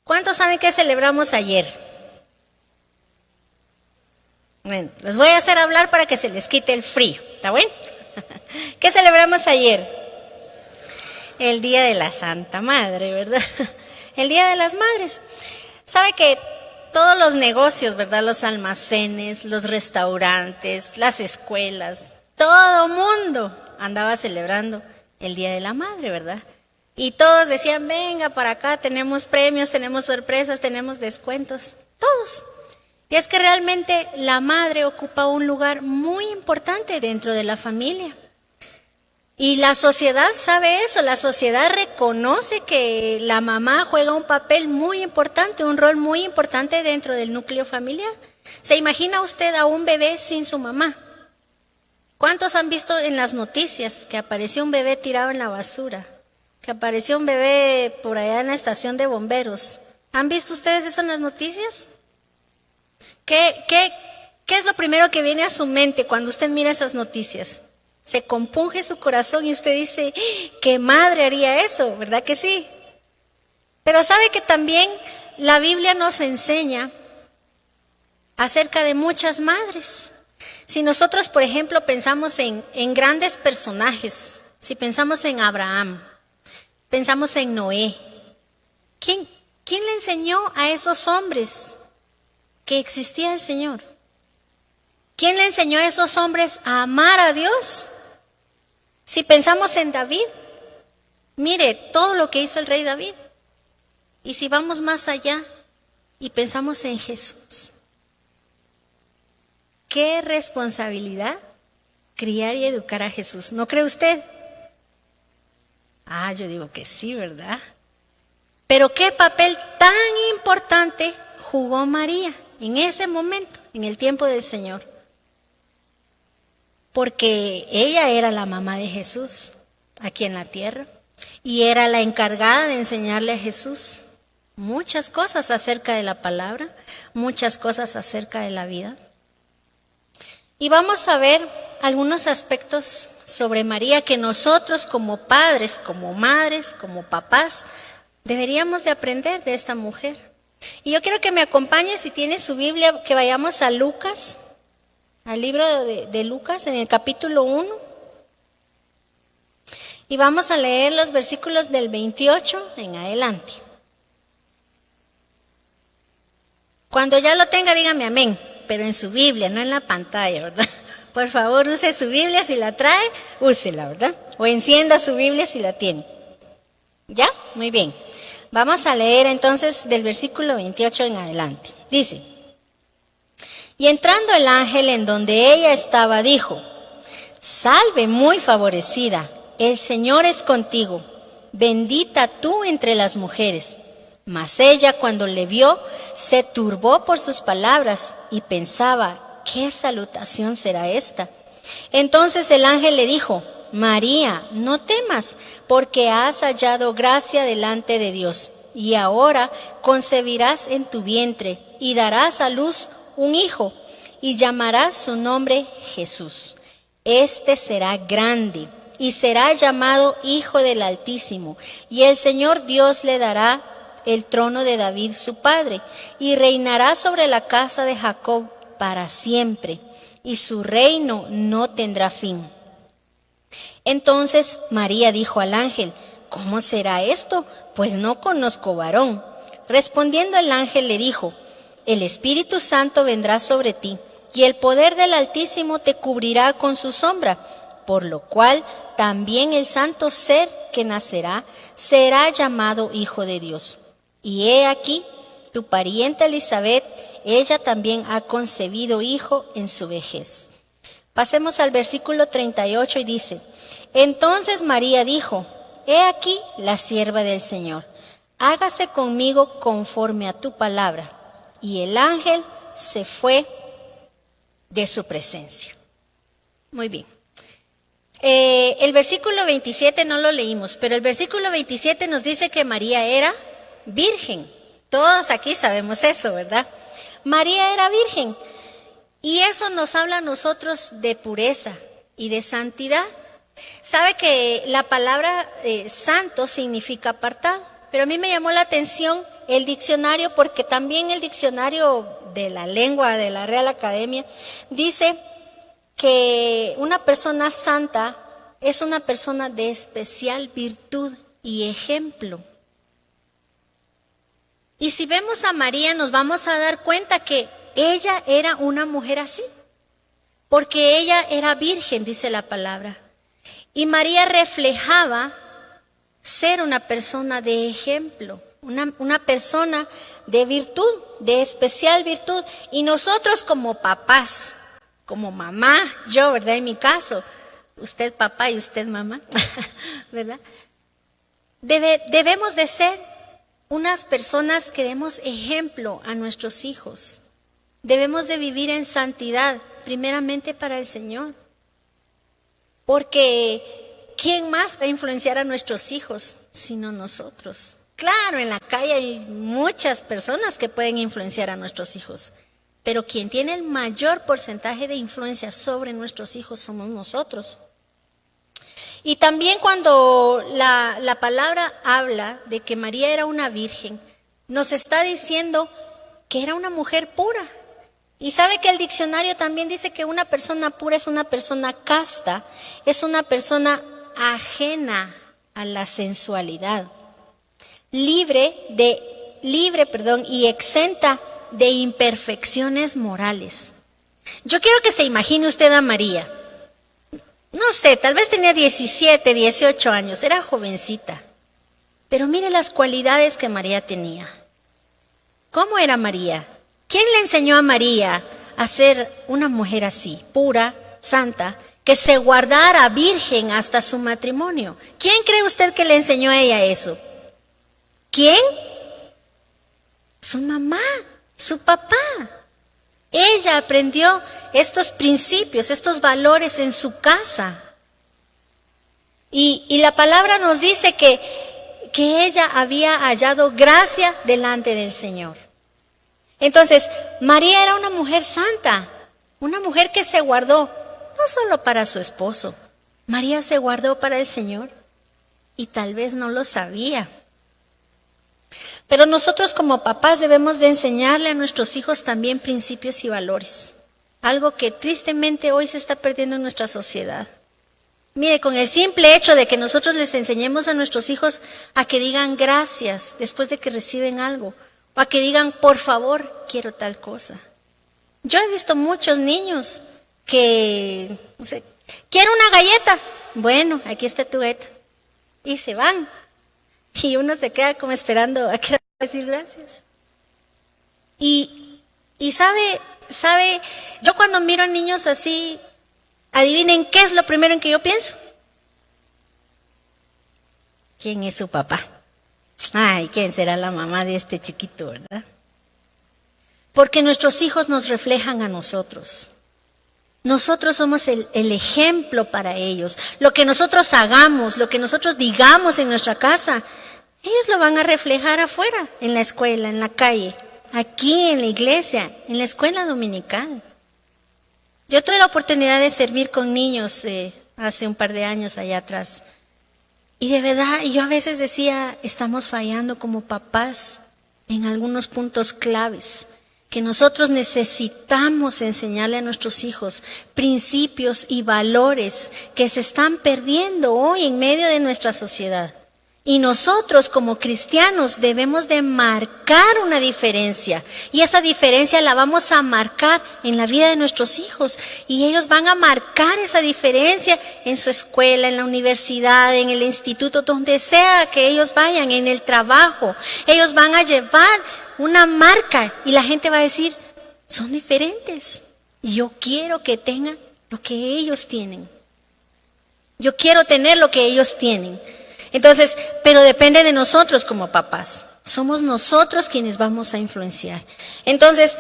¿Cuántos saben qué celebramos ayer? Bueno, los voy a hacer hablar para que se les quite el frío, ¿está bueno? ¿Qué celebramos ayer? El Día de la Santa Madre, ¿verdad? El Día de las Madres. ¿Sabe que todos los negocios, ¿verdad? Los almacenes, los restaurantes, las escuelas, todo mundo andaba celebrando el Día de la Madre, ¿verdad? Y todos decían, venga para acá, tenemos premios, tenemos sorpresas, tenemos descuentos, todos. Y es que realmente la madre ocupa un lugar muy importante dentro de la familia. Y la sociedad sabe eso, la sociedad reconoce que la mamá juega un papel muy importante, un rol muy importante dentro del núcleo familiar. ¿Se imagina usted a un bebé sin su mamá? ¿Cuántos han visto en las noticias que apareció un bebé tirado en la basura? Que apareció un bebé por allá en la estación de bomberos. ¿Han visto ustedes eso en las noticias? ¿Qué es lo primero que viene a su mente cuando usted mira esas noticias? Se compunge su corazón y usted dice, ¿qué madre haría eso? ¿Verdad que sí? Pero sabe que también la Biblia nos enseña acerca de muchas madres. Si nosotros, por ejemplo, pensamos en grandes personajes, si pensamos en Abraham, pensamos en Noé, ¿quién le enseñó a esos hombres que existía el Señor? ¿Quién le enseñó a esos hombres a amar a Dios? Si pensamos en David, mire todo lo que hizo el rey David. Y si vamos más allá y pensamos en Jesús, qué responsabilidad criar y educar a Jesús, ¿no cree usted? Yo digo que sí, ¿verdad? Pero qué papel tan importante jugó María en ese momento, en el tiempo del Señor. Porque ella era la mamá de Jesús aquí en la tierra y era la encargada de enseñarle a Jesús muchas cosas acerca de la palabra, muchas cosas acerca de la vida. Y vamos a ver algunos aspectos sobre María que nosotros como padres, como madres, como papás, deberíamos de aprender de esta mujer. Y yo quiero que me acompañe, si tiene su Biblia, que vayamos a Lucas, al libro de Lucas, en el capítulo 1. Y vamos a leer los versículos del 28 en adelante. Cuando ya lo tenga, dígame amén, pero en su Biblia, no en la pantalla, ¿verdad? Por favor, use su Biblia, si la trae, úsela, ¿verdad? O encienda su Biblia si la tiene. ¿Ya? Muy bien. Vamos a leer entonces del versículo 28 en adelante. Dice: y entrando el ángel en donde ella estaba, dijo: salve muy favorecida, el Señor es contigo, bendita tú entre las mujeres. Mas ella, cuando le vio, se turbó por sus palabras y pensaba, ¿qué salutación será esta? Entonces el ángel le dijo: María, no temas, porque has hallado gracia delante de Dios, y ahora concebirás en tu vientre y darás a luz un hijo, y llamarás su nombre Jesús. Este será grande y será llamado Hijo del Altísimo, y el Señor Dios le dará el trono de David su padre, y reinará sobre la casa de Jacob para siempre, y su reino no tendrá fin. Entonces María dijo al ángel: ¿cómo será esto? Pues no conozco varón. Respondiendo el ángel le dijo: el Espíritu Santo vendrá sobre ti, y el poder del Altísimo te cubrirá con su sombra, por lo cual también el santo ser que nacerá será llamado Hijo de Dios. Y he aquí, tu parienta Elizabeth, ella también ha concebido hijo en su vejez. Pasemos al versículo 38 y dice: entonces María dijo: he aquí la sierva del Señor, hágase conmigo conforme a tu palabra. Y el ángel se fue de su presencia. Muy bien. El versículo 27 no lo leímos, pero el versículo 27 nos dice que María era virgen. Todos aquí sabemos eso, ¿verdad? María era virgen. Y eso nos habla a nosotros de pureza y de santidad. Sabe que la palabra santo significa apartado, pero a mí me llamó la atención el diccionario, porque también el diccionario de la lengua de la Real Academia dice que una persona santa es una persona de especial virtud y ejemplo. Y si vemos a María, nos vamos a dar cuenta que ella era una mujer así, porque ella era virgen, dice la palabra. Y María reflejaba ser una persona de ejemplo, una persona de virtud, de especial virtud. Y nosotros como papás, como mamá, yo, ¿verdad? En mi caso, usted papá y usted mamá, ¿verdad? Debemos de ser unas personas que demos ejemplo a nuestros hijos. Debemos de vivir en santidad, primeramente para el Señor. Porque ¿quién más va a influenciar a nuestros hijos sino nosotros? Claro, en la calle hay muchas personas que pueden influenciar a nuestros hijos, pero quien tiene el mayor porcentaje de influencia sobre nuestros hijos somos nosotros. Y también cuando la palabra habla de que María era una virgen, nos está diciendo que era una mujer pura. Y sabe que el diccionario también dice que una persona pura es una persona casta, es una persona ajena a la sensualidad, libre y exenta de imperfecciones morales. Yo quiero que se imagine usted a María. No sé, tal vez tenía 17, 18 años, era jovencita. Pero mire las cualidades que María tenía. ¿Cómo era María? ¿Quién le enseñó a María a ser una mujer así, pura, santa, que se guardara virgen hasta su matrimonio? ¿Quién cree usted que le enseñó a ella eso? ¿Quién? Su mamá, su papá. Ella aprendió estos principios, estos valores en su casa. Y la palabra nos dice que ella había hallado gracia delante del Señor. Entonces, María era una mujer santa, una mujer que se guardó, no solo para su esposo, María se guardó para el Señor y tal vez no lo sabía. Pero nosotros como papás debemos de enseñarle a nuestros hijos también principios y valores, algo que tristemente hoy se está perdiendo en nuestra sociedad. Mire, con el simple hecho de que nosotros les enseñemos a nuestros hijos a que digan gracias después de que reciben algo, o a que digan, por favor, quiero tal cosa. Yo he visto muchos niños que, no sé, quiero una galleta. Bueno, aquí está tu galleta. Y se van. Y uno se queda como esperando a que va a decir gracias. Y sabe, yo cuando miro a niños así, adivinen qué es lo primero en que yo pienso. ¿Quién es su papá? Ay, ¿quién será la mamá de este chiquito, verdad? Porque nuestros hijos nos reflejan a nosotros. Nosotros somos el ejemplo para ellos. Lo que nosotros hagamos, lo que nosotros digamos en nuestra casa, ellos lo van a reflejar afuera, en la escuela, en la calle, aquí en la iglesia, en la escuela dominical. Yo tuve la oportunidad de servir con niños hace un par de años allá atrás. Y de verdad, yo a veces decía, estamos fallando como papás en algunos puntos claves, que nosotros necesitamos enseñarle a nuestros hijos principios y valores que se están perdiendo hoy en medio de nuestra sociedad. Y nosotros como cristianos debemos de marcar una diferencia. Y esa diferencia la vamos a marcar en la vida de nuestros hijos. Y ellos van a marcar esa diferencia en su escuela, en la universidad, en el instituto, donde sea que ellos vayan, en el trabajo. Ellos van a llevar una marca y la gente va a decir, son diferentes. Yo quiero que tengan lo que ellos tienen. Yo quiero tener lo que ellos tienen. Entonces, pero depende de nosotros como papás. Somos nosotros quienes vamos a influenciar. Entonces,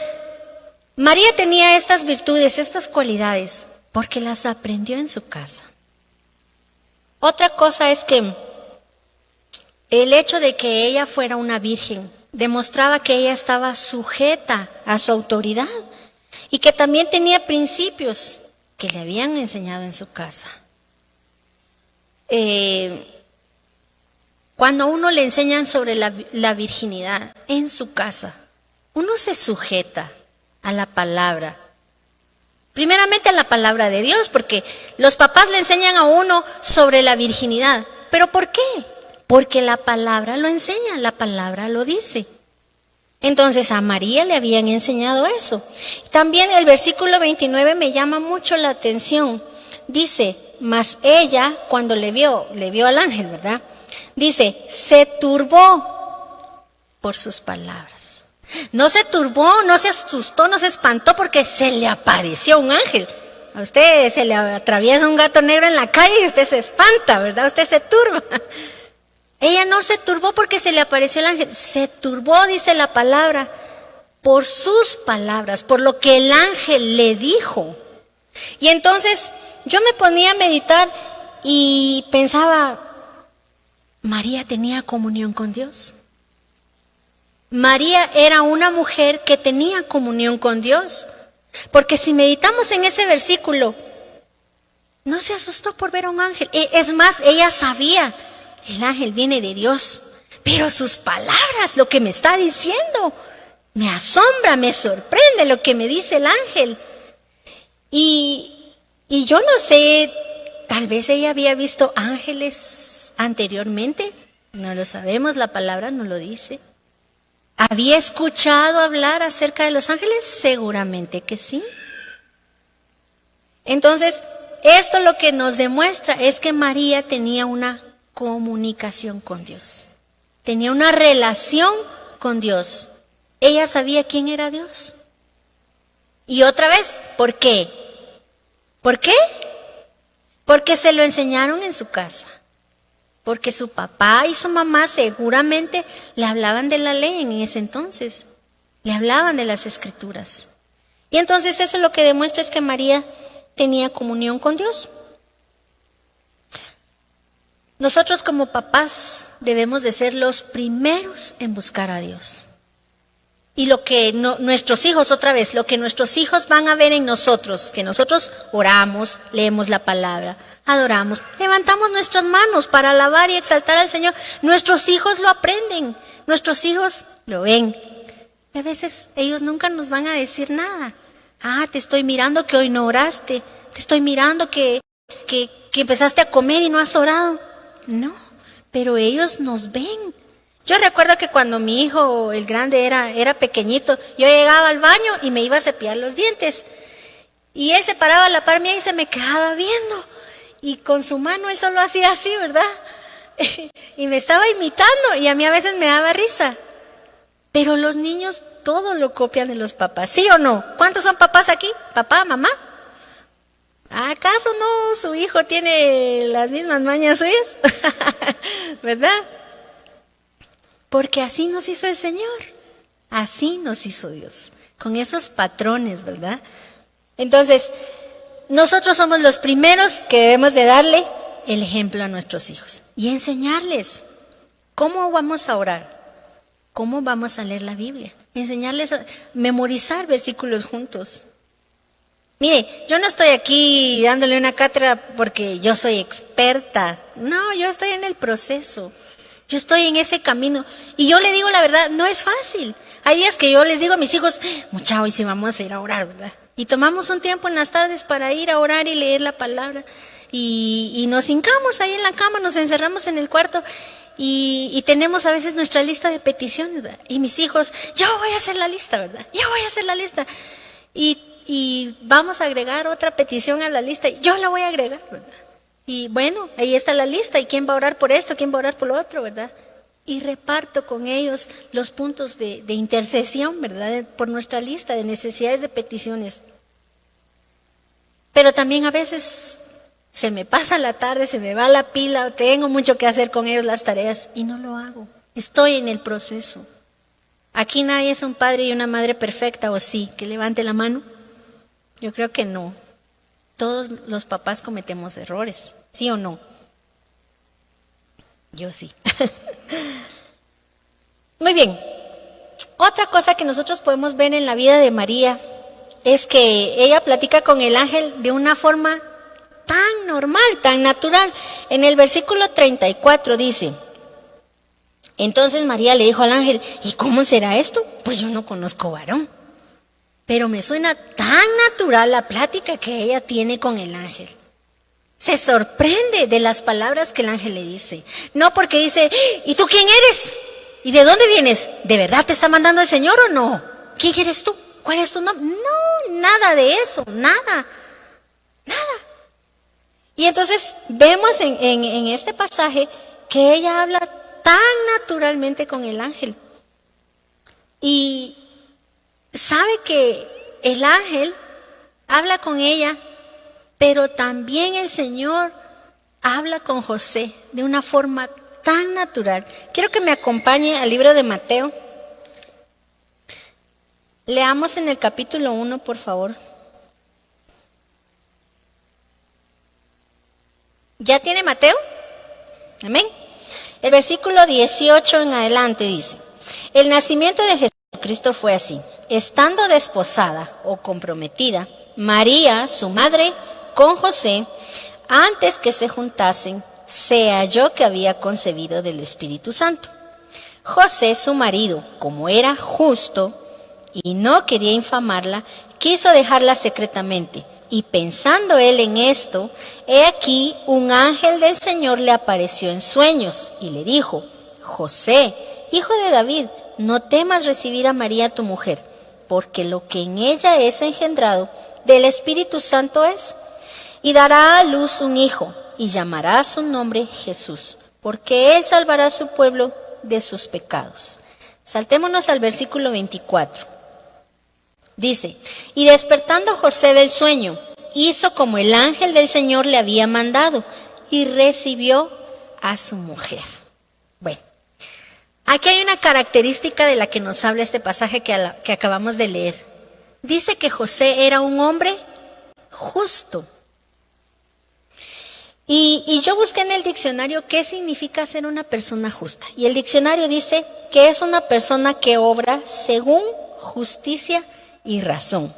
María tenía estas virtudes, estas cualidades, porque las aprendió en su casa. Otra cosa es que el hecho de que ella fuera una virgen demostraba que ella estaba sujeta a su autoridad y que también tenía principios que le habían enseñado en su casa. Cuando a uno le enseñan sobre la virginidad en su casa, uno se sujeta a la palabra. Primeramente a la palabra de Dios, porque los papás le enseñan a uno sobre la virginidad. ¿Pero por qué? Porque la palabra lo enseña, la palabra lo dice. Entonces a María le habían enseñado eso. También el versículo 29 me llama mucho la atención. Dice, mas ella cuando le vio al ángel, ¿verdad? Dice, se turbó por sus palabras. No se turbó, no se asustó, no se espantó porque se le apareció un ángel. A usted se le atraviesa un gato negro en la calle y usted se espanta, ¿verdad? Usted se turba. Ella no se turbó porque se le apareció el ángel. Se turbó, dice la palabra, por sus palabras, por lo que el ángel le dijo. Y entonces yo me ponía a meditar y pensaba, María tenía comunión con Dios. María era una mujer que tenía comunión con Dios. Porque si meditamos en ese versículo, no se asustó por ver a un ángel. Es más, ella sabía, el ángel viene de Dios. Pero sus palabras, lo que me está diciendo, me asombra, me sorprende lo que me dice el ángel. Y yo no sé, tal vez ella había visto ángeles anteriormente, no lo sabemos, la palabra no lo dice. ¿Había escuchado hablar acerca de los ángeles? Seguramente que sí. Entonces, esto lo que nos demuestra es que María tenía una comunicación con Dios. Tenía una relación con Dios. Ella sabía quién era Dios. Y otra vez, ¿por qué? ¿Por qué? Porque se lo enseñaron en su casa. Porque su papá y su mamá seguramente le hablaban de la ley en ese entonces. Le hablaban de las escrituras. Y entonces eso lo que demuestra es que María tenía comunión con Dios. Nosotros como papás debemos de ser los primeros en buscar a Dios. Y lo que nuestros hijos, otra vez, lo que nuestros hijos van a ver en nosotros, que nosotros oramos, leemos la palabra, adoramos, levantamos nuestras manos para alabar y exaltar al Señor. Nuestros hijos lo aprenden, nuestros hijos lo ven. Y a veces ellos nunca nos van a decir nada. Te estoy mirando que hoy no oraste, te estoy mirando que empezaste a comer y no has orado. No, pero ellos nos ven. Yo recuerdo que cuando mi hijo, el grande, era pequeñito, yo llegaba al baño y me iba a cepillar los dientes. Y él se paraba a la par mía y se me quedaba viendo. Y con su mano él solo hacía así, ¿verdad? Y me estaba imitando y a mí a veces me daba risa. Pero los niños todo lo copian de los papás, ¿sí o no? ¿Cuántos son papás aquí? ¿Papá, mamá? ¿Acaso no su hijo tiene las mismas mañas suyas? ¿Verdad? Porque así nos hizo el Señor, así nos hizo Dios, con esos patrones, ¿verdad? Entonces, nosotros somos los primeros que debemos de darle el ejemplo a nuestros hijos y enseñarles cómo vamos a orar, cómo vamos a leer la Biblia, enseñarles a memorizar versículos juntos. Mire, yo no estoy aquí dándole una cátedra porque yo soy experta, no, yo estoy en el proceso. Yo estoy en ese camino y yo le digo la verdad, no es fácil. Hay días que yo les digo a mis hijos, mucha, hoy sí vamos a ir a orar, ¿verdad? Y tomamos un tiempo en las tardes para ir a orar y leer la palabra. Y nos hincamos ahí en la cama, nos encerramos en el cuarto y tenemos a veces nuestra lista de peticiones, ¿verdad? Y mis hijos, yo voy a hacer la lista, ¿verdad? Yo voy a hacer la lista. Y vamos a agregar otra petición a la lista y yo la voy a agregar, ¿verdad? Y bueno, ahí está la lista. ¿Y quién va a orar por esto? ¿Quién va a orar por lo otro? ¿Verdad? Y reparto con ellos los puntos de intercesión, ¿verdad? Por nuestra lista de necesidades, de peticiones. Pero también a veces se me pasa la tarde, se me va la pila, tengo mucho que hacer con ellos las tareas y no lo hago. Estoy en el proceso. Aquí nadie es un padre y una madre perfecta, ¿o sí? Que levante la mano. Yo creo que no. Todos los papás cometemos errores, ¿sí o no? Yo sí. Muy bien. Otra cosa que nosotros podemos ver en la vida de María es que ella platica con el ángel de una forma tan normal, tan natural. En el versículo 34 dice, Entonces María le dijo al ángel, ¿y cómo será esto? Pues yo no conozco varón. Pero me suena tan natural la plática que ella tiene con el ángel. Se sorprende de las palabras que el ángel le dice. No porque dice, ¿y tú quién eres? ¿Y de dónde vienes? ¿De verdad te está mandando el Señor o no? ¿Quién eres tú? ¿Cuál es tu nombre? No, nada de eso, nada. Y entonces vemos en este pasaje que ella habla tan naturalmente con el ángel. Y sabe que el ángel habla con ella, pero también el Señor habla con José de una forma tan natural. Quiero que me acompañe al libro de Mateo. Leamos en el capítulo 1, por favor. ¿Ya tiene Mateo? Amén. El versículo 18 en adelante dice, el nacimiento de Jesucristo fue así. Estando desposada o comprometida, María, su madre, con José, antes que se juntasen, se halló que había concebido del Espíritu Santo. José, su marido, como era justo y no quería infamarla, quiso dejarla secretamente. Y pensando él en esto, he aquí un ángel del Señor le apareció en sueños y le dijo, José, hijo de David, no temas recibir a María tu mujer, porque lo que en ella es engendrado del Espíritu Santo es. Y dará a luz un hijo, y llamará su nombre Jesús, porque él salvará a su pueblo de sus pecados. Saltémonos al versículo 24. Dice, y despertando José del sueño, hizo como el ángel del Señor le había mandado, y recibió a su mujer. Bueno, aquí hay una característica de la que nos habla este pasaje que acabamos de leer. Dice que José era un hombre justo. Y yo busqué en el diccionario qué significa ser una persona justa. Y el diccionario dice que es una persona que obra según justicia y razón.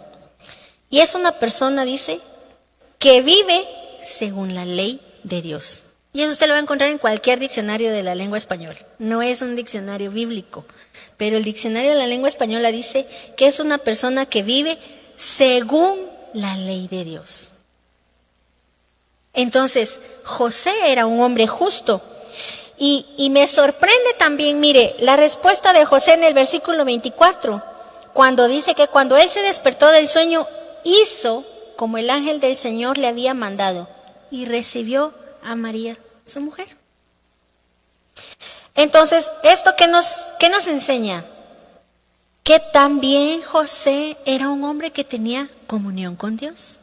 Y es una persona, dice, que vive según la ley de Dios. Y eso usted lo va a encontrar en cualquier diccionario de la lengua española. No es un diccionario bíblico, pero el diccionario de la lengua española dice que es una persona que vive según la ley de Dios. Entonces, José era un hombre justo. Y me sorprende también, mire, la respuesta de José en el versículo 24, cuando dice que cuando él se despertó del sueño, hizo como el ángel del Señor le había mandado y recibió a María, su mujer. Entonces, ¿esto qué nos enseña? Que también José era un hombre que tenía comunión con Dios.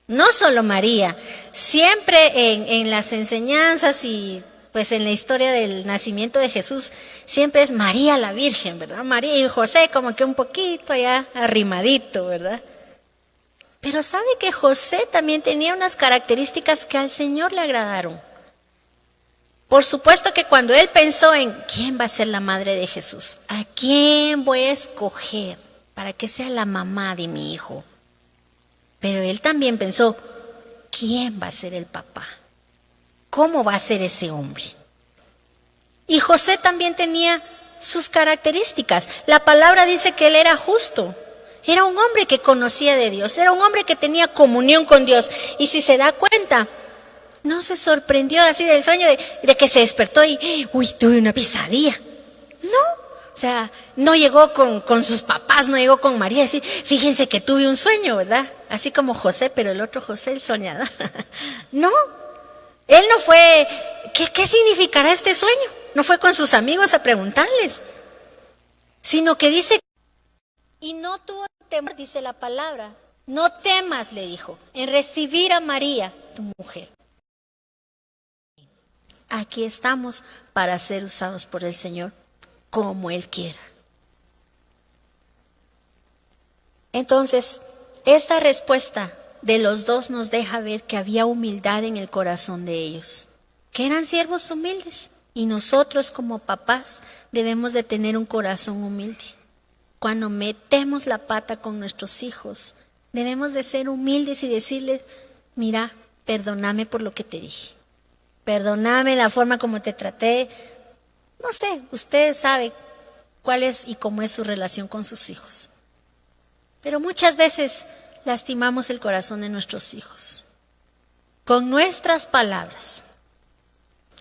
No solo María, siempre en las enseñanzas y pues en la historia del nacimiento de Jesús, siempre es María la Virgen, ¿verdad? María y José como que un poquito allá arrimadito, ¿verdad? Pero ¿sabe que José también tenía unas características que al Señor le agradaron? Por supuesto que cuando él pensó en quién va a ser la madre de Jesús, a quién voy a escoger para que sea la mamá de mi hijo. Pero él también pensó, ¿quién va a ser el papá? ¿Cómo va a ser ese hombre? Y José también tenía sus características. La palabra dice que él era justo. Era un hombre que conocía de Dios. Era un hombre que tenía comunión con Dios. Y si se da cuenta, no se sorprendió así del sueño de que se despertó y, tuve una pesadilla. No. O sea, no llegó con sus papás, no llegó con María a decir, fíjense que tuve un sueño, ¿verdad? Así como José, pero el otro José, el soñador. No, él no fue, ¿qué significará este sueño? No fue con sus amigos a preguntarles, sino que dice, y no tuvo temor, dice la palabra, no temas, le dijo, en recibir a María, tu mujer. Aquí estamos para ser usados por el Señor como Él quiera. Entonces, esta respuesta de los dos nos deja ver que había humildad en el corazón de ellos, que eran siervos humildes. Y nosotros como papás debemos de tener un corazón humilde. Cuando metemos la pata con nuestros hijos, debemos de ser humildes y decirles, mira, perdóname por lo que te dije. Perdóname la forma como te traté. No sé, usted sabe cuál es y cómo es su relación con sus hijos. Pero muchas veces lastimamos el corazón de nuestros hijos con nuestras palabras,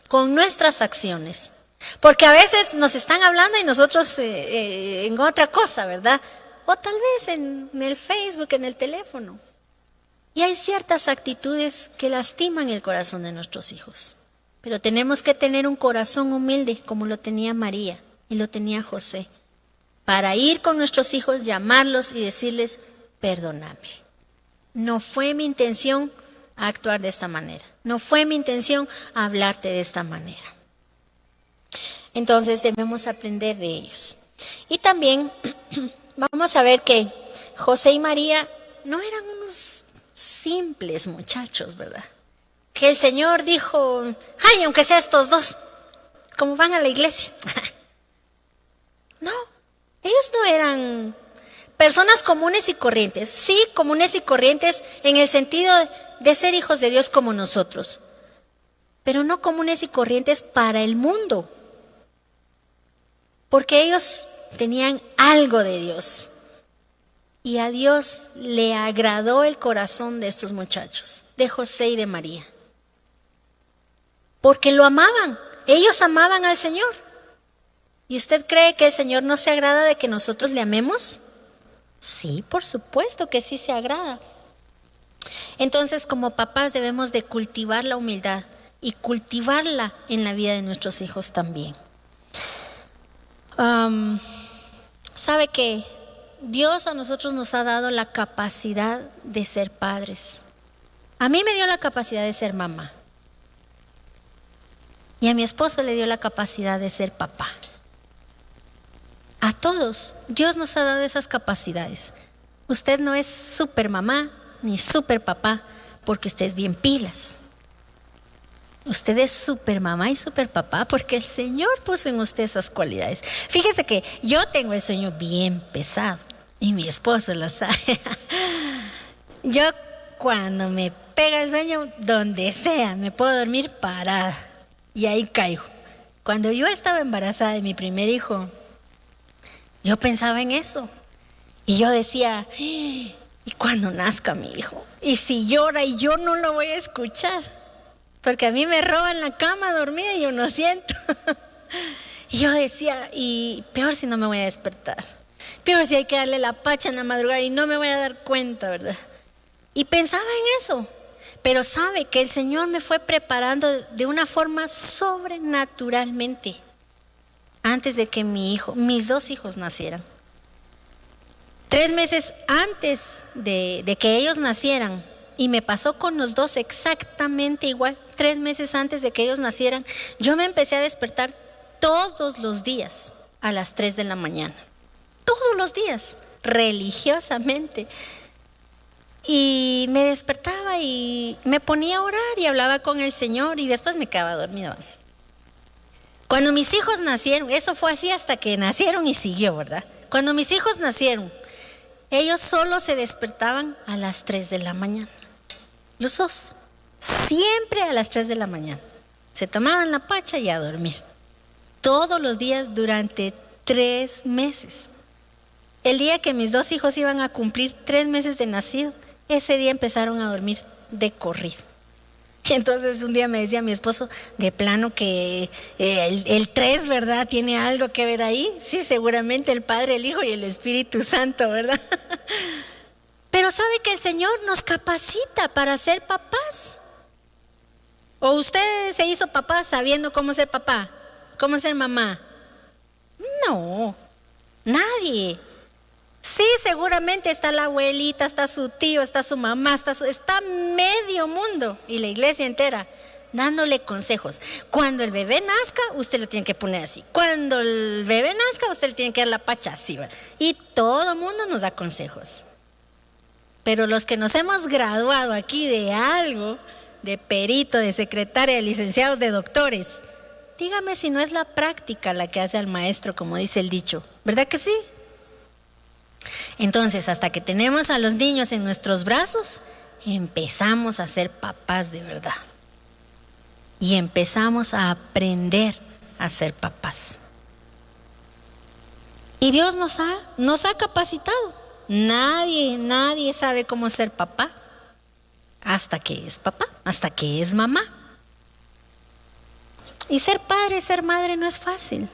con nuestras acciones. Porque a veces nos están hablando y nosotros en otra cosa, ¿verdad? O tal vez en el Facebook, en el teléfono. Y hay ciertas actitudes que lastiman el corazón de nuestros hijos. Pero tenemos que tener un corazón humilde como lo tenía María y lo tenía José, para ir con nuestros hijos, llamarlos y decirles, perdóname. No fue mi intención actuar de esta manera. No fue mi intención hablarte de esta manera. Entonces debemos aprender de ellos. Y también vamos a ver que José y María no eran unos simples muchachos, ¿verdad? Que el Señor dijo, ay, aunque sea estos dos, como van a la iglesia. No, ellos no eran personas comunes y corrientes. Sí, comunes y corrientes en el sentido de ser hijos de Dios como nosotros, pero no comunes y corrientes para el mundo. Porque ellos tenían algo de Dios. Y a Dios le agradó el corazón de estos muchachos, de José y de María. Porque lo amaban. Ellos amaban al Señor. ¿Y usted cree que el Señor no se agrada de que nosotros le amemos? Sí, por supuesto que sí se agrada. Entonces, como papás debemos de cultivar la humildad y cultivarla en la vida de nuestros hijos también. Sabe que Dios a nosotros nos ha dado la capacidad de ser padres. A mí me dio la capacidad de ser mamá. Y a mi esposo le dio la capacidad de ser papá. A todos, Dios nos ha dado esas capacidades. Usted no es super mamá ni super papá porque usted es bien pilas. Usted es super mamá y super papá porque el Señor puso en usted esas cualidades. Fíjese que yo tengo el sueño bien pesado y mi esposo lo sabe. Yo cuando me pega el sueño, donde sea, me puedo dormir parada y ahí caigo. Cuando yo estaba embarazada de mi primer hijo, yo pensaba en eso y yo decía, ¿y cuando nazca mi hijo? Y si llora y yo no lo voy a escuchar. Porque a mí me roban la cama dormida y yo no siento. Y yo decía, y peor si no me voy a despertar. Peor si hay que darle la pacha en la madrugada y no me voy a dar cuenta, ¿verdad? Y pensaba en eso. Pero sabe que el Señor me fue preparando de una forma sobrenaturalmente antes de que mis dos hijos nacieran. 3 meses antes de que ellos nacieran, y me pasó con los dos exactamente igual, 3 meses antes de que ellos nacieran, yo me empecé a despertar todos los días a las 3 de la mañana. Todos los días, religiosamente. Y me despertaba y me ponía a orar y hablaba con el Señor y después me quedaba dormida. Cuando mis hijos nacieron, eso fue así hasta que nacieron y siguió, ¿verdad? Cuando mis hijos nacieron, ellos solo se despertaban a las 3 de la mañana. Los dos, siempre a las 3 de la mañana. Se tomaban la pacha y a dormir. Todos los días durante 3 meses. El día que mis dos hijos iban a cumplir 3 meses de nacido, ese día empezaron a dormir de corrido. Y entonces un día me decía mi esposo, de plano que el 3, ¿verdad? ¿Tiene algo que ver ahí? Sí, seguramente el Padre, el Hijo y el Espíritu Santo, ¿verdad? Pero sabe que el Señor nos capacita para ser papás. ¿O usted se hizo papá sabiendo cómo ser papá? ¿Cómo ser mamá? No, nadie. Sí, seguramente está la abuelita, está su tío, está su mamá, está medio mundo y la iglesia entera dándole consejos. Cuando el bebé nazca, usted lo tiene que poner así. Cuando el bebé nazca, usted le tiene que dar la pacha así, ¿verdad? Y todo el mundo nos da consejos. Pero los que nos hemos graduado aquí de algo, de perito, de secretaria, de licenciados, de doctores, dígame si no es la práctica la que hace al maestro, como dice el dicho. ¿Verdad que sí? Entonces, hasta que tenemos a los niños en nuestros brazos, empezamos a ser papás de verdad. Y empezamos a aprender a ser papás. Y Dios nos ha capacitado. Nadie sabe cómo ser papá hasta que es papá, hasta que es mamá. Y ser padre, ser madre no es fácil.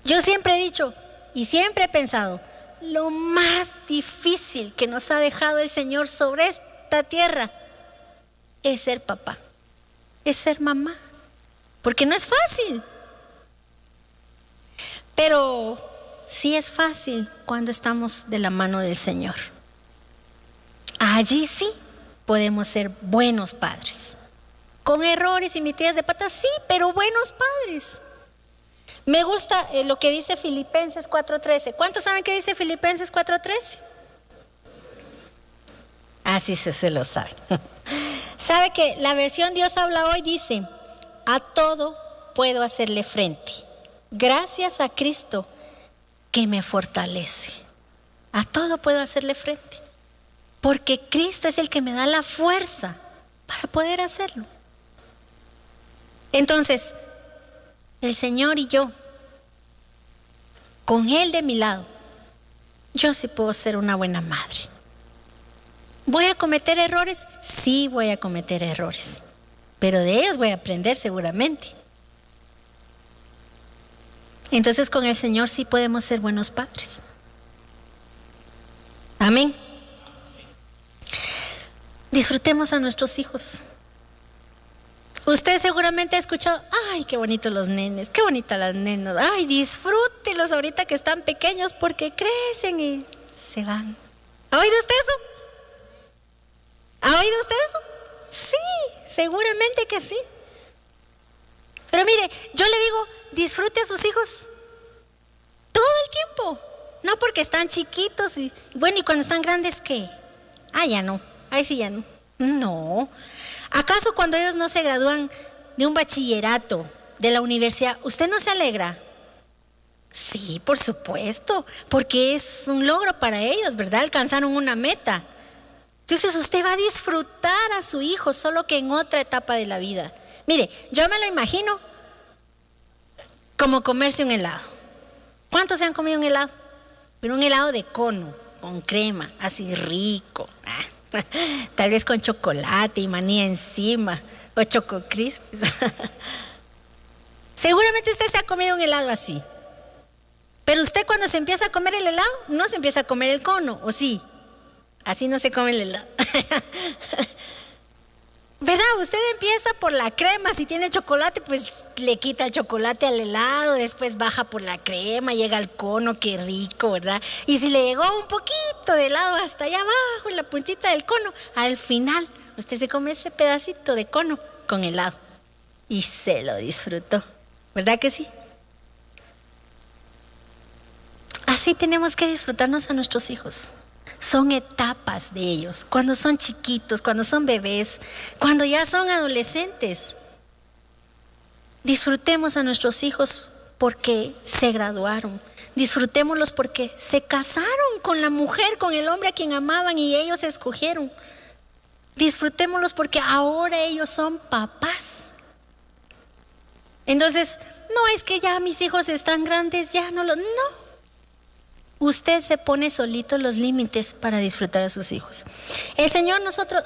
Yo siempre he dicho y siempre he pensado, lo más difícil que nos ha dejado el Señor sobre esta tierra es ser papá, es ser mamá, porque no es fácil. Pero sí es fácil cuando estamos de la mano del Señor. Allí sí podemos ser buenos padres. Con errores y metidas de patas, sí, pero buenos padres. Me gusta lo que dice Filipenses 4:13. ¿Cuántos saben qué dice Filipenses 4:13? Así se lo saben. ¿Sabe que la versión Dios habla hoy dice: a todo puedo hacerle frente, gracias a Cristo que me fortalece? A todo puedo hacerle frente, porque Cristo es el que me da la fuerza para poder hacerlo. Entonces, el Señor y yo, con Él de mi lado, yo sí puedo ser una buena madre. ¿Voy a cometer errores? Sí, voy a cometer errores, pero de ellos voy a aprender seguramente. Entonces, con el Señor sí podemos ser buenos padres. Amén. Disfrutemos a nuestros hijos. Usted seguramente ha escuchado: ay, qué bonitos los nenes, qué bonitas las nenas, ay, disfrútelos ahorita que están pequeños porque crecen y se van. ¿Ha oído usted eso? ¿Ha oído usted eso? Sí, seguramente que sí. Pero mire, yo le digo, disfrute a sus hijos todo el tiempo. No porque están chiquitos y bueno, y cuando están grandes, ¿qué? Ya no, ahí sí ya no. No. ¿Acaso cuando ellos no se gradúan de un bachillerato, de la universidad, usted no se alegra? Sí, por supuesto, porque es un logro para ellos, ¿verdad? Alcanzaron una meta. Entonces usted va a disfrutar a su hijo, solo que en otra etapa de la vida. Mire, yo me lo imagino como comerse un helado. ¿Cuántos se han comido un helado? Pero un helado de cono, con crema, así rico. Tal vez con chocolate y maní encima, o Choco Crispies. Seguramente usted se ha comido un helado así. Pero usted cuando se empieza a comer el helado, no se empieza a comer el cono, ¿o sí? Así no se come el helado. ¿Verdad? Usted empieza por la crema, si tiene chocolate, pues le quita el chocolate al helado, después baja por la crema, llega al cono, qué rico, ¿verdad? Y si le llegó un poquito de helado hasta allá abajo, en la puntita del cono, al final usted se come ese pedacito de cono con helado y se lo disfrutó, ¿verdad que sí? Así tenemos que disfrutarnos a nuestros hijos. Son etapas de ellos, cuando son chiquitos, cuando son bebés, cuando ya son adolescentes. Disfrutemos a nuestros hijos porque se graduaron. Disfrutémoslos porque se casaron con la mujer, con el hombre a quien amaban y ellos escogieron. Disfrutémoslos porque ahora ellos son papás. Entonces, no es que ya mis hijos están grandes, ya no. Usted se pone solito los límites para disfrutar a sus hijos. El Señor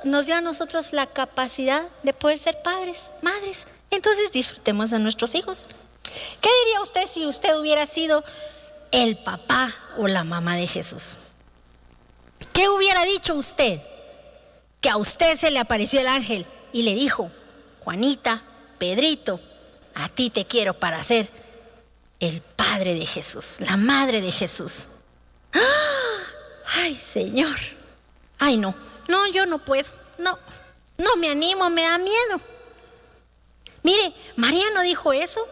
nos dio a nosotros la capacidad de poder ser padres, madres. Entonces disfrutemos a nuestros hijos. ¿Qué diría usted si usted hubiera sido el papá o la mamá de Jesús? ¿Qué hubiera dicho usted? Que a usted se le apareció el ángel y le dijo: Juanita, Pedrito, a ti te quiero para ser el padre de Jesús, la madre de Jesús. Ay, Señor. Ay, no, yo no puedo. No me animo, me da miedo. Mire, María no dijo eso.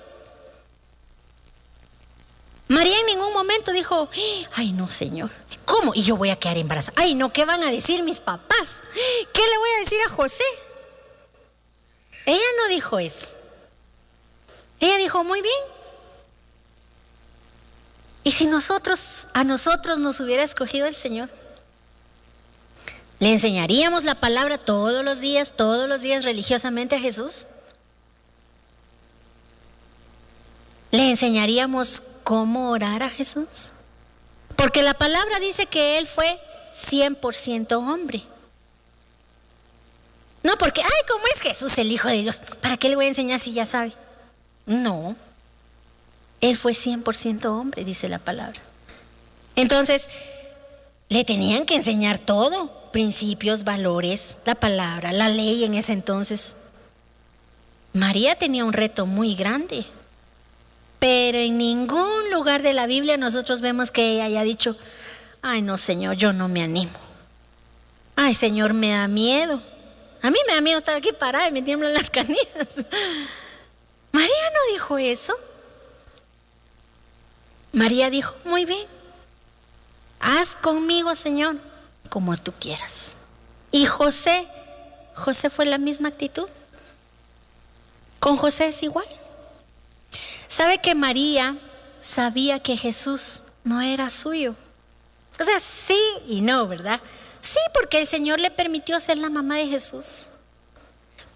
María en ningún momento dijo: ay, no, Señor, ¿cómo? Y yo voy a quedar embarazada. Ay, no, ¿qué van a decir mis papás? ¿Qué le voy a decir a José? Ella no dijo eso. Ella dijo: muy bien. ¿Y si a nosotros nos hubiera escogido el Señor? ¿Le enseñaríamos la palabra todos los días religiosamente a Jesús? ¿Le enseñaríamos cómo orar a Jesús? Porque la palabra dice que Él fue 100% hombre. No porque, ¿cómo es Jesús el Hijo de Dios? ¿Para qué le voy a enseñar si ya sabe? No. Él fue 100% hombre, dice la palabra. Entonces, le tenían que enseñar todo. Principios, valores, la palabra, la ley en ese entonces. María tenía un reto muy grande. Pero en ningún lugar de la Biblia nosotros vemos que ella haya dicho, ay no Señor, yo no me animo. Ay Señor, me da miedo. A mí me da miedo estar aquí parada y me tiemblan las canillas. María no dijo eso. María dijo, muy bien, haz conmigo Señor como tú quieras. Y José fue la misma actitud. Con José es igual. ¿Sabe que María sabía que Jesús no era suyo? O sea, sí y no, ¿verdad? Sí, porque el Señor le permitió ser la mamá de Jesús.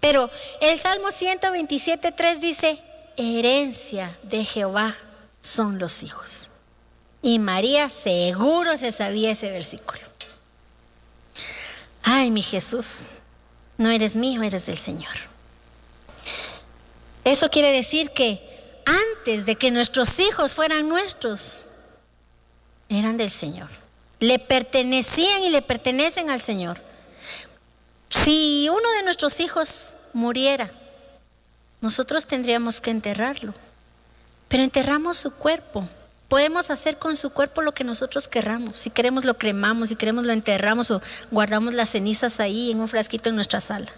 Pero el Salmo 127:3 dice, herencia de Jehová son los hijos. Y María seguro se sabía ese versículo. Ay, mi Jesús, no eres mío, eres del Señor. Eso quiere decir que antes de que nuestros hijos fueran nuestros, eran del Señor. Le pertenecían y le pertenecen al Señor. Si uno de nuestros hijos muriera, nosotros tendríamos que enterrarlo. Pero enterramos su cuerpo. Podemos hacer con su cuerpo lo que nosotros querramos. Si queremos lo cremamos, si queremos lo enterramos o guardamos las cenizas ahí en un frasquito en nuestra sala.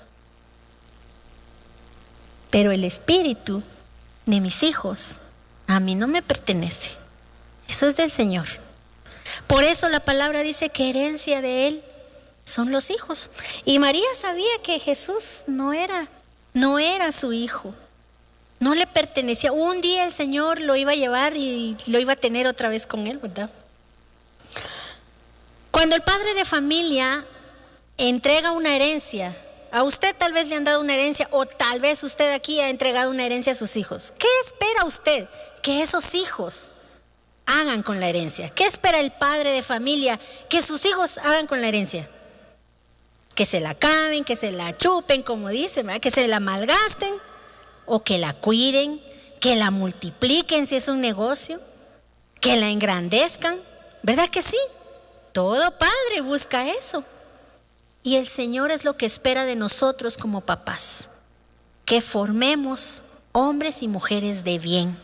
Pero el espíritu de mis hijos a mí no me pertenece. Eso es del Señor. Por eso la palabra dice que herencia de Él son los hijos. Y María sabía que Jesús no era su hijo. No le pertenecía. Un día el Señor lo iba a llevar y lo iba a tener otra vez con Él, ¿verdad? Cuando el padre de familia entrega una herencia, a usted tal vez le han dado una herencia o tal vez usted aquí ha entregado una herencia a sus hijos. ¿Qué espera usted que esos hijos hagan con la herencia? ¿Qué espera el padre de familia que sus hijos hagan con la herencia? Que se la acaben, que se la chupen, como dicen, ¿verdad? Que se la malgasten o que la cuiden, que la multipliquen si es un negocio, que la engrandezcan. ¿Verdad que sí? Todo padre busca eso. Y el Señor es lo que espera de nosotros como papás, que formemos hombres y mujeres de bien,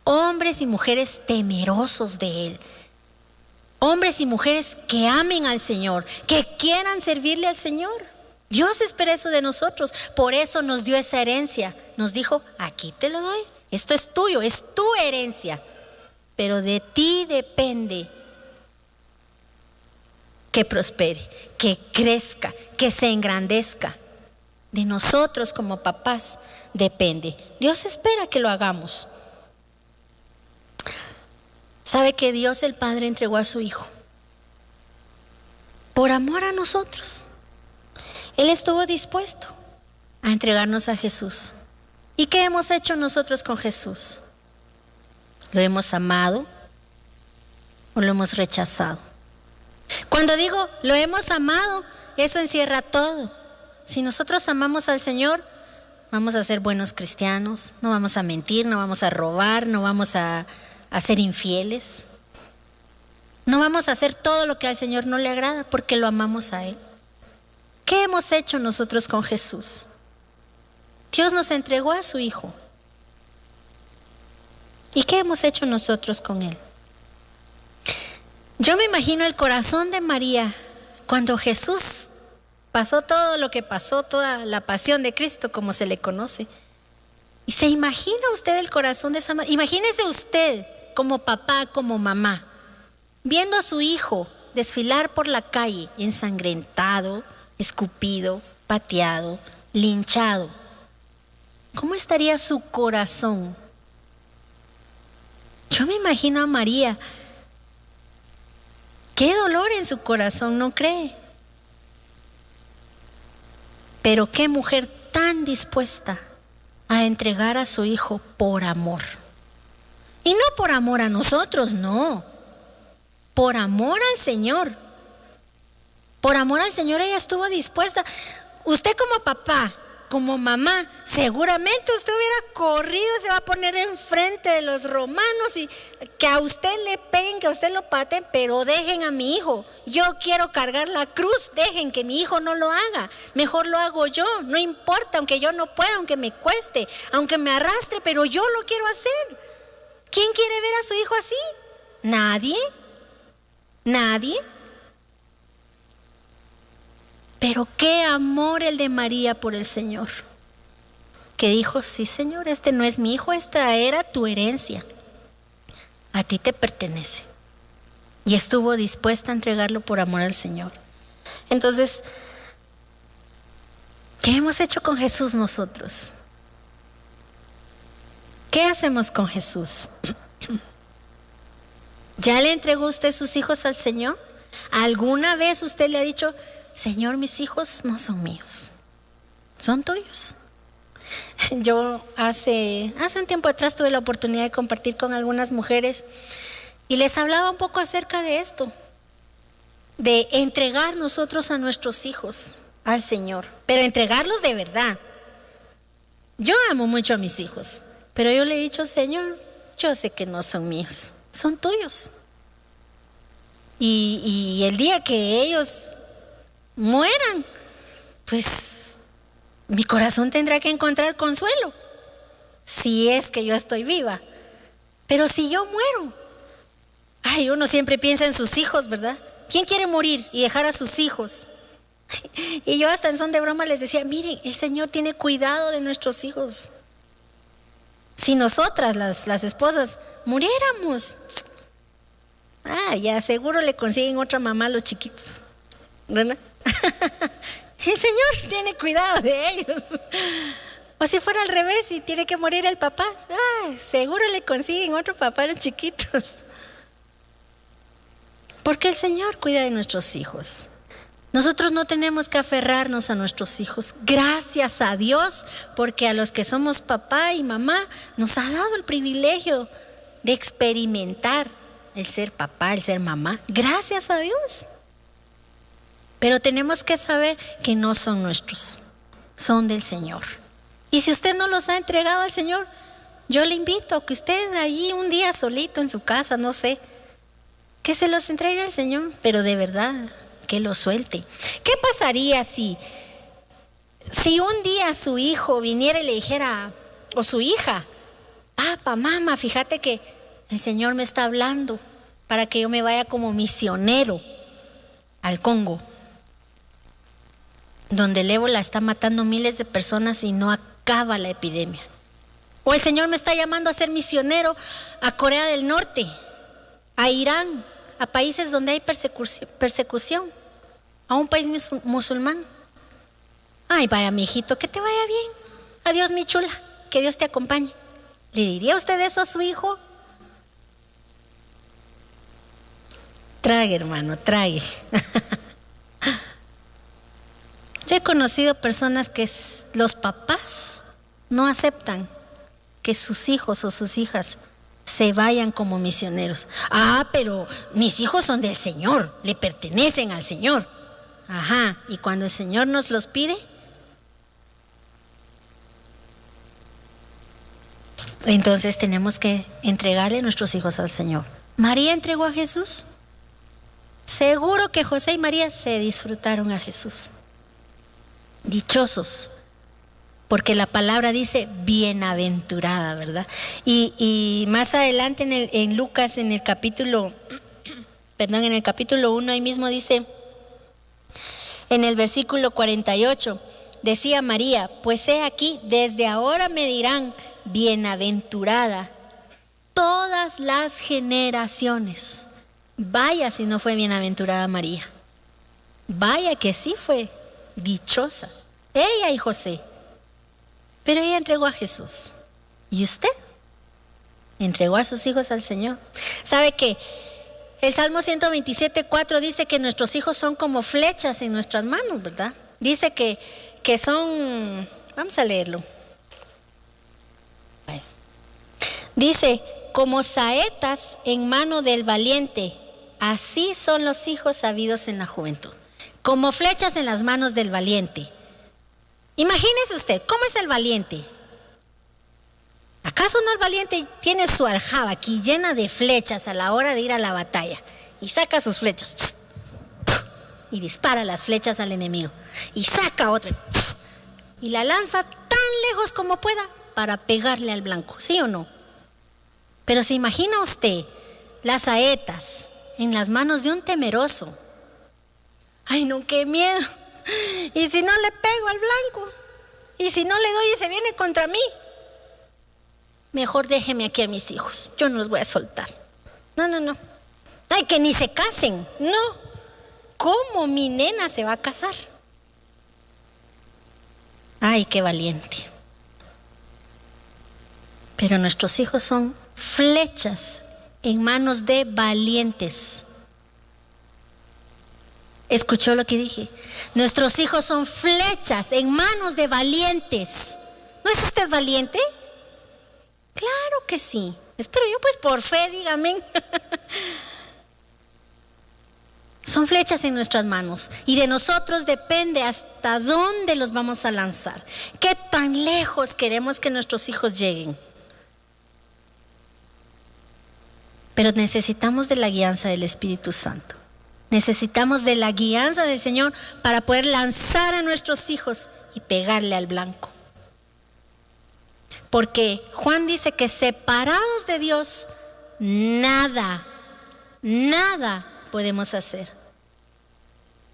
hombres y mujeres temerosos de Él, hombres y mujeres que amen al Señor, que quieran servirle al Señor. Dios espera eso de nosotros, por eso nos dio esa herencia. Nos dijo, aquí te lo doy, esto es tuyo, es tu herencia, pero de ti depende que prospere, que crezca, que se engrandezca. De nosotros como papás depende. Dios espera que lo hagamos. ¿Sabe que Dios el Padre entregó a su Hijo por amor a nosotros? Él estuvo dispuesto a entregarnos a Jesús. ¿Y qué hemos hecho nosotros con Jesús? ¿Lo hemos amado o lo hemos rechazado? Cuando digo lo hemos amado, eso encierra todo. Si nosotros amamos al Señor, vamos a ser buenos cristianos, no vamos a mentir, no vamos a robar, no vamos a ser infieles. No vamos a hacer todo lo que al Señor no le agrada porque lo amamos a Él. ¿Qué hemos hecho nosotros con Jesús? Dios nos entregó a su Hijo. ¿Y qué hemos hecho nosotros con Él? Yo me imagino el corazón de María cuando Jesús pasó todo lo que pasó, toda la pasión de Cristo como se le conoce. ¿Y se imagina usted el corazón de esa María? Imagínese usted como papá, como mamá, viendo a su hijo desfilar por la calle ensangrentado, escupido, pateado, linchado. ¿Cómo estaría su corazón? Yo me imagino a María. Qué dolor en su corazón, ¿no cree? Pero qué mujer tan dispuesta a entregar a su hijo por amor. Y no por amor a nosotros, no. Por amor al Señor. Por amor al Señor ella estuvo dispuesta. Usted como papá, como mamá, seguramente usted hubiera corrido, se va a poner enfrente de los romanos y que a usted le peguen, que a usted lo paten, pero dejen a mi hijo. Yo quiero cargar la cruz, dejen que mi hijo no lo haga. Mejor lo hago yo, no importa, aunque yo no pueda, aunque me cueste, aunque me arrastre, pero yo lo quiero hacer. ¿Quién quiere ver a su hijo así? Nadie. Nadie. Pero qué amor el de María por el Señor, que dijo, sí Señor, este no es mi hijo, esta era tu herencia, a ti te pertenece. Y estuvo dispuesta a entregarlo por amor al Señor. Entonces, ¿qué hemos hecho con Jesús nosotros? ¿Qué hacemos con Jesús? ¿Ya le entregó usted sus hijos al Señor? ¿Alguna vez usted le ha dicho, Señor, mis hijos no son míos, son tuyos? Yo hace un tiempo atrás tuve la oportunidad de compartir con algunas mujeres y les hablaba un poco acerca de esto, de entregar nosotros a nuestros hijos al Señor, pero entregarlos de verdad. Yo amo mucho a mis hijos, pero yo le he dicho, Señor, yo sé que no son míos, son tuyos. Y el día que ellos mueran, pues mi corazón tendrá que encontrar consuelo, si es que yo estoy viva. Pero si yo muero, ay, uno siempre piensa en sus hijos, ¿verdad? ¿Quién quiere morir y dejar a sus hijos? Y yo hasta en son de broma les decía, miren, el Señor tiene cuidado de nuestros hijos. Si nosotras, las esposas, muriéramos, ya seguro le consiguen otra mamá a los chiquitos, ¿verdad? El Señor tiene cuidado de ellos. O si fuera al revés y tiene que morir el papá, seguro le consiguen otro papá a los chiquitos. Porque el Señor cuida de nuestros hijos. Nosotros no tenemos que aferrarnos a nuestros hijos. Gracias a Dios, porque a los que somos papá y mamá nos ha dado el privilegio de experimentar el ser papá, el ser mamá. Gracias a Dios. Pero tenemos que saber que no son nuestros, son del Señor. Y si usted no los ha entregado al Señor, yo le invito a que usted allí un día solito en su casa, no sé, que se los entregue al Señor, pero de verdad, que los suelte. ¿Qué pasaría si un día su hijo viniera y le dijera, o su hija, papá, mamá, fíjate que el Señor me está hablando para que yo me vaya como misionero al Congo, donde el ébola está matando miles de personas y no acaba la epidemia? O el Señor me está llamando a ser misionero a Corea del Norte, a Irán, a países donde hay persecución, a un país musulmán. Ay, vaya, mi hijito, que te vaya bien. Adiós, mi chula, que Dios te acompañe. ¿Le diría usted eso a su hijo? Trague, hermano, trague. Yo he conocido personas que los papás no aceptan que sus hijos o sus hijas se vayan como misioneros. Pero mis hijos son del Señor, le pertenecen al Señor. Ajá, y cuando el Señor nos los pide, entonces tenemos que entregarle nuestros hijos al Señor. ¿María entregó a Jesús? Seguro que José y María se disfrutaron a Jesús. Dichosos, porque la palabra dice bienaventurada, ¿verdad? Y más adelante en Lucas, en el capítulo 1, ahí mismo dice, en el versículo 48, decía María, pues he aquí, desde ahora me dirán bienaventurada todas las generaciones. Vaya si no fue bienaventurada María. Vaya que sí fue dichosa, ella y José. Pero ella entregó a Jesús. ¿Y usted? ¿Entregó a sus hijos al Señor? ¿Sabe que el Salmo 127:4 dice que nuestros hijos son como flechas en nuestras manos, ¿verdad? Dice que son, vamos a leerlo. Dice, como saetas en mano del valiente, así son los hijos sabidos en la juventud. Como flechas en las manos del valiente. Imagínese usted, ¿cómo es el valiente? ¿Acaso no el valiente tiene su aljaba aquí llena de flechas a la hora de ir a la batalla? Y saca sus flechas y dispara las flechas al enemigo. Y saca otra y la lanza tan lejos como pueda para pegarle al blanco, ¿sí o no? Pero ¿se imagina usted las saetas en las manos de un temeroso? ¡Ay, no, qué miedo! ¿Y si no le pego al blanco? ¿Y si no le doy y se viene contra mí? Mejor déjeme aquí a mis hijos, yo no los voy a soltar. No. ¡Ay, que ni se casen! No. ¿Cómo mi nena se va a casar? ¡Ay, qué valiente! Pero nuestros hijos son flechas en manos de valientes. ¿Escuchó lo que dije? Nuestros hijos son flechas en manos de valientes. ¿No es usted valiente? Claro que sí. Espero yo, pues por fe, dígame. Son flechas en nuestras manos y de nosotros depende hasta dónde los vamos a lanzar. ¿Qué tan lejos queremos que nuestros hijos lleguen? Pero necesitamos de la guianza del Espíritu Santo. Necesitamos de la guianza del Señor para poder lanzar a nuestros hijos y pegarle al blanco. Porque Juan dice que separados de Dios, nada podemos hacer.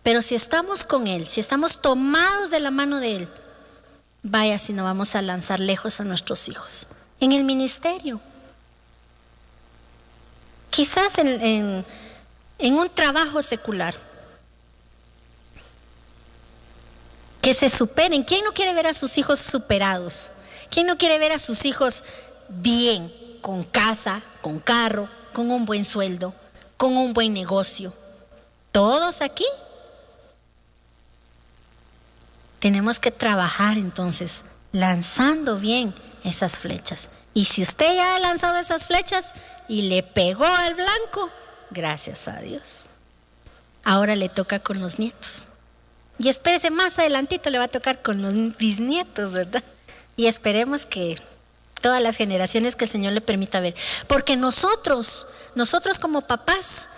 Pero si estamos con Él, si estamos tomados de la mano de Él, vaya si no vamos a lanzar lejos a nuestros hijos. En el ministerio. Quizás en un trabajo secular. Que se superen. ¿Quién no quiere ver a sus hijos superados? ¿Quién no quiere ver a sus hijos bien, con casa, con carro, con un buen sueldo, con un buen negocio? Todos aquí tenemos que trabajar entonces, lanzando bien esas flechas. Y si usted ya ha lanzado esas flechas y le pegó al blanco, gracias a Dios. Ahora le toca con los nietos. Y espérese, más adelantito le va a tocar con los bisnietos, ¿verdad? Y esperemos que todas las generaciones que el Señor le permita ver. Porque nosotros como papás,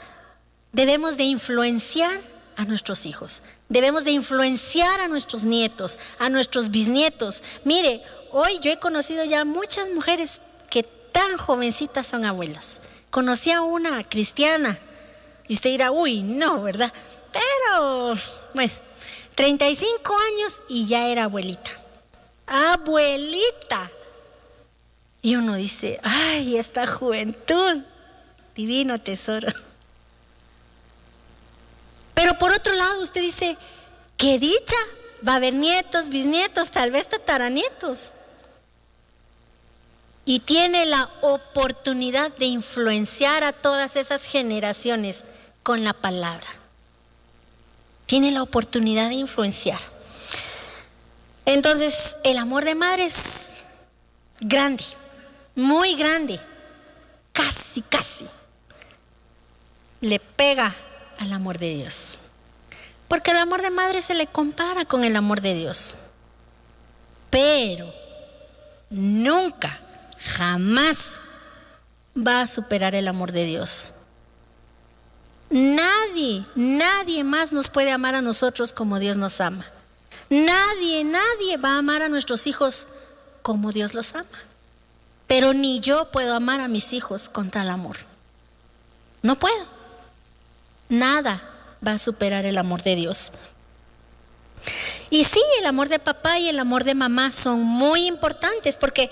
debemos de influenciar a nuestros hijos. Debemos de influenciar a nuestros nietos, a nuestros bisnietos. Mire, hoy yo he conocido ya muchas mujeres que tan jovencitas son abuelas. Conocí a una cristiana y usted dirá, uy, no, ¿verdad? Pero, bueno, 35 años y ya era abuelita. ¡Abuelita! Y uno dice, ay, esta juventud, divino tesoro. Pero por otro lado usted dice, qué dicha, va a haber nietos, bisnietos, tal vez tataranietos. Y tiene la oportunidad de influenciar a todas esas generaciones con la palabra. Tiene la oportunidad de influenciar. Entonces, el amor de madre es grande, muy grande, casi, le pega al amor de Dios. Porque el amor de madre se le compara con el amor de Dios. Pero nunca, jamás va a superar el amor de Dios. Nadie más nos puede amar a nosotros como Dios nos ama. Nadie va a amar a nuestros hijos como Dios los ama. Pero ni yo puedo amar a mis hijos con tal amor. No puedo. Nada va a superar el amor de Dios. Y sí, el amor de papá y el amor de mamá son muy importantes porque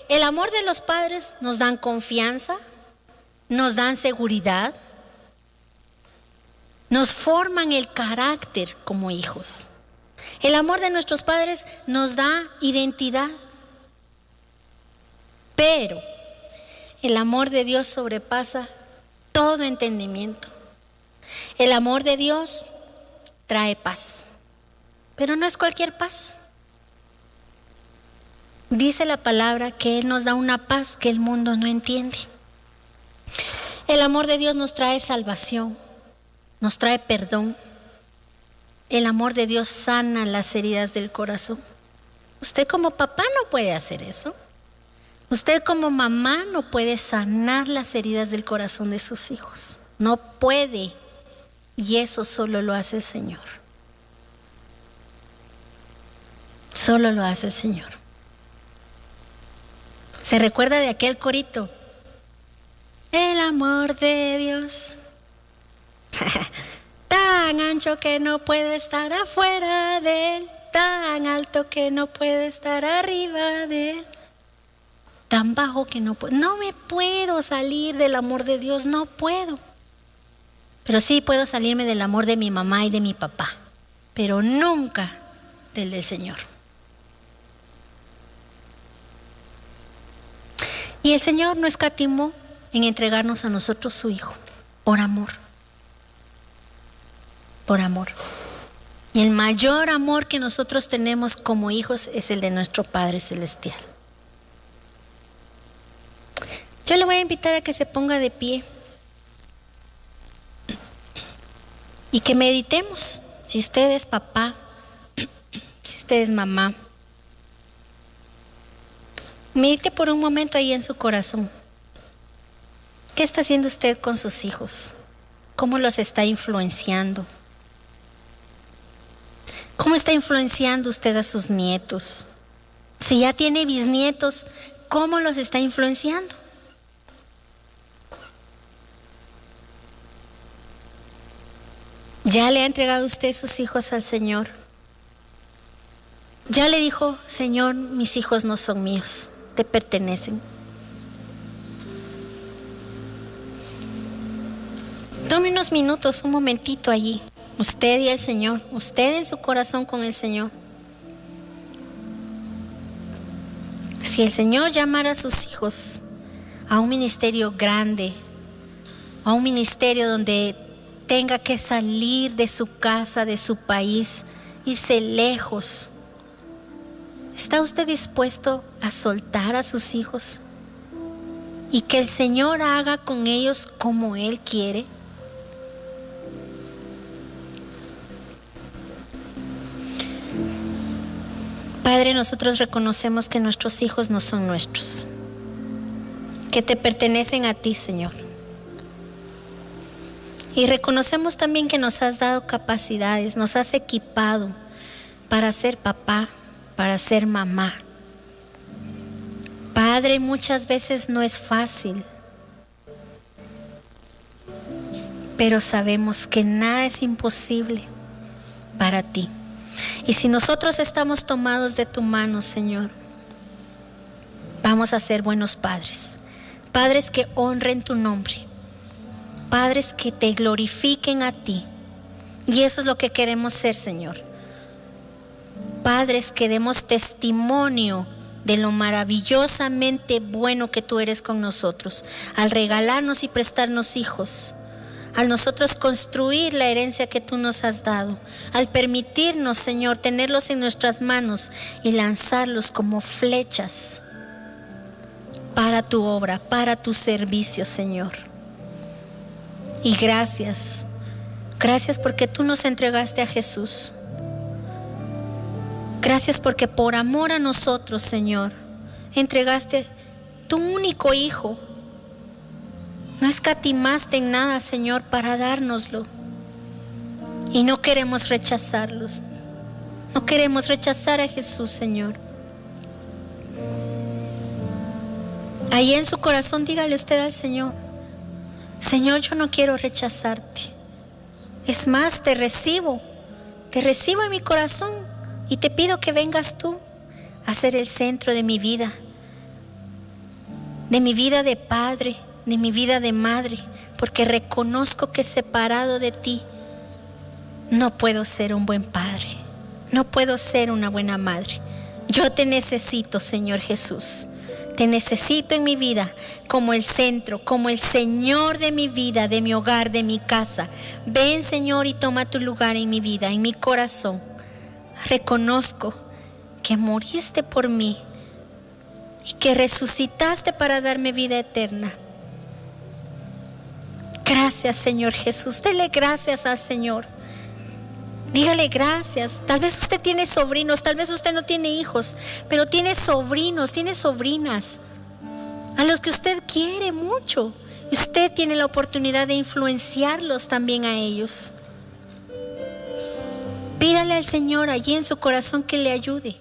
el amor de los padres nos dan confianza, nos dan seguridad, nos forman el carácter como hijos. El amor de nuestros padres nos da identidad. Pero el amor de Dios sobrepasa todo entendimiento. El amor de Dios trae paz, pero no es cualquier paz. Dice la palabra que Él nos da una paz que el mundo no entiende. El amor de Dios nos trae salvación, nos trae perdón. El amor de Dios sana las heridas del corazón. Usted como papá no puede hacer eso. Usted como mamá no puede sanar las heridas del corazón de sus hijos. No puede. Y eso solo lo hace el Señor. Solo lo hace el Señor. ¿Se recuerda de aquel corito? El amor de Dios. Tan ancho que no puedo estar afuera de él. Tan alto que no puedo estar arriba de él. Tan bajo que no puedo. No me puedo salir del amor de Dios, no puedo. Pero sí puedo salirme del amor de mi mamá y de mi papá. Pero nunca del Señor. Y el Señor no escatimó en entregarnos a nosotros su Hijo. Por amor. Por amor. Y el mayor amor que nosotros tenemos como hijos es el de nuestro Padre Celestial. Yo le voy a invitar a que se ponga de pie y que meditemos. Si usted es papá, si usted es mamá, medite por un momento ahí en su corazón. ¿Qué está haciendo usted con sus hijos? ¿Cómo los está influenciando? ¿Cómo está influenciando usted a sus nietos? Si ya tiene bisnietos, ¿cómo los está influenciando? ¿Ya le ha entregado usted sus hijos al Señor? ¿Ya le dijo, Señor, mis hijos no son míos, te pertenecen? Tome unos minutos, un momentito allí. Usted y el Señor, usted en su corazón con el Señor. Si el Señor llamara a sus hijos a un ministerio grande, a un ministerio donde tenga que salir de su casa, de su país, irse lejos, ¿está usted dispuesto a soltar a sus hijos y que el Señor haga con ellos como Él quiere? Padre, nosotros reconocemos que nuestros hijos no son nuestros, que te pertenecen a ti, Señor. Y reconocemos también que nos has dado capacidades, nos has equipado para ser papá, para ser mamá. Padre, muchas veces no es fácil, pero sabemos que nada es imposible para ti. Y si nosotros estamos tomados de tu mano, Señor, vamos a ser buenos padres. Padres que honren tu nombre. Padres que te glorifiquen a ti. Y eso es lo que queremos ser, Señor. Padres que demos testimonio de lo maravillosamente bueno que tú eres con nosotros, al regalarnos y prestarnos hijos, al nosotros construir la herencia que tú nos has dado, al permitirnos, Señor, tenerlos en nuestras manos y lanzarlos como flechas para tu obra, para tu servicio, Señor. Y gracias porque tú nos entregaste a Jesús. Gracias porque por amor a nosotros, Señor, entregaste tu único Hijo. No escatimaste en nada, Señor, para dárnoslo. Y no queremos rechazarlos. No queremos rechazar a Jesús, Señor. Ahí en su corazón dígale usted al Señor: Señor, yo no quiero rechazarte. Es más, te recibo en mi corazón y te pido que vengas tú a ser el centro de mi vida de padre, de mi vida de madre, porque reconozco que separado de ti no puedo ser un buen padre, no puedo ser una buena madre. Yo te necesito, Señor Jesús. Te necesito en mi vida como el centro, como el Señor de mi vida, de mi hogar, de mi casa. Ven, Señor, y toma tu lugar en mi vida, en mi corazón. Reconozco que moriste por mí y que resucitaste para darme vida eterna. Gracias, Señor Jesús. Dele gracias al Señor. Dígale gracias. Tal vez usted tiene sobrinos, tal vez usted no tiene hijos, pero tiene sobrinos, tiene sobrinas a los que usted quiere mucho. Y usted tiene la oportunidad de influenciarlos también a ellos. Pídale al Señor allí en su corazón que le ayude.